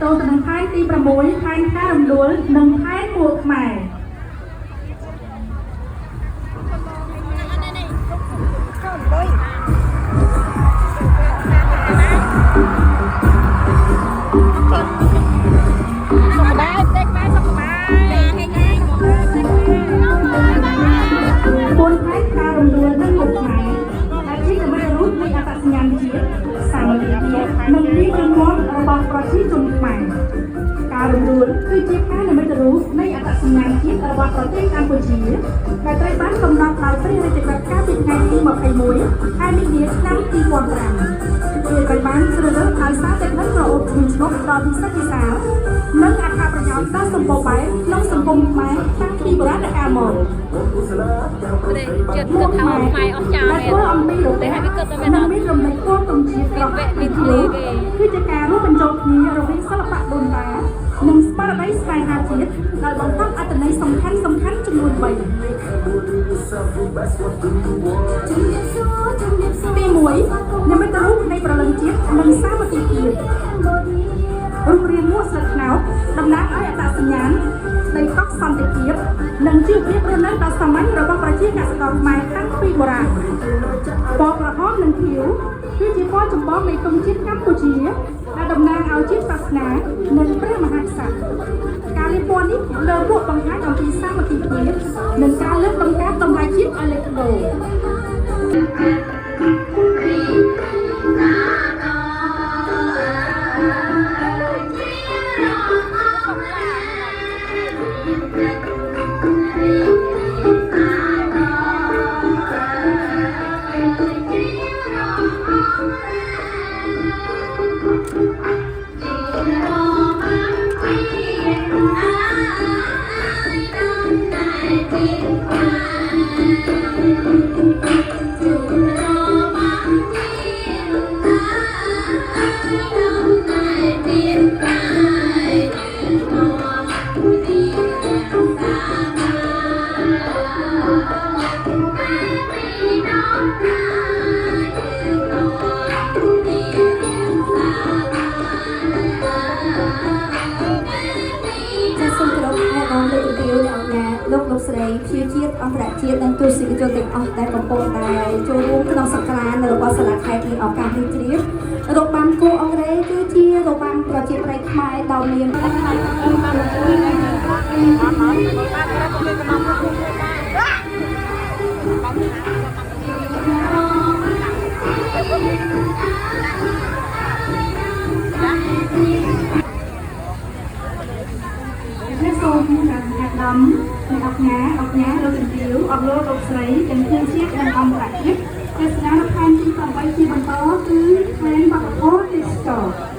ចូលទៅនឹងខែទី6ខែការរំដួលនិងខែខួបខ្មែរនិងទីរឹងមាំរបស់ប្រជាជនខ្មែរការរំដួលគឺជាការនិមិត្តរូបនៃអត្តសញ្ញាណជាតិរបស់ប្រទេសកម្ពុជាដែលត្រូវបានកំណត់ដោយព្រះរាជក្រឹត្យកាលពីថ្ងៃទី21ខែមីនាឆ្នាំ2005វាត្រូវបានជ្រើសរើសដោយសារតែនឹងរអ៊ូតជំនួសដល់ពិសេសពិសាលនិងអត្ថប្រយោជន៍ដ៏សម្បូរបែបក្នុងសង្គមខ្មែរតាំងពីបុរាណកាលមកចិត្តទៅថោខ្មែរអស់ចាមែនធ្វើអំពីរបៀបនិងមានរំលែកគោលទំជាតិក្រក់ពីខ្លួនគឺជាការរួមបញ្ចូលគ្នារវាងសិល្បៈដូនតានិងស្មារតីស្នេហាជាតិដោយបង្កប់អត្ថន័យសំខាន់ចំនួន3ទី1និមិត្តរូបនៃប្រលឹងជាតិនិងសាមគ្គីភាពរូបរាងមួកស្លឹកត្នោតតំណាងឲ្យអត្តសញ្ញាណនៃកុកសន្តិភាពនិងជីវភាពរស់នៅដ៏សាមញ្ញរបស់ប្រជាកសិករខ្មែរតាំងពីបុរាណពណ៌ក្រហមនិងខៀវគឺជាពណ៌ចម្បងនៃទង់ជាតិកម្ពុជាដែលតំណាងឲ្យជាតិសាសនានិងព្រះមហាក្សត្រការលាបពណ៌នេះលើមួកបង្ហាញអំពីសាមគ្គីភាពនិងការលើកតម្កើងតម្លៃជាតិឲ្យលេចធ្លោលោកស្រីជាជាតិអន្តរជាតិនិងទស្សនិកជនទាំងអស់ដែលកំពុងតែចូលរួមក្នុងសក្ការៈរបស់សាលាខេត្តនៃឱកាសនេះជ្រាបរបាំគោអង្រែគឺជារបាំប្រជាប្រិយខ្មែរដ៏មានសូមការដំអ្នកអកញ៉ាលោកជំទាវអបលោកស្រីទាំងខ្លួនជាតិនិងអន្តរជាតិទេសនានៅខែទី8ជាបន្តគឺខែវប្បធម៌ទេសចរណ៍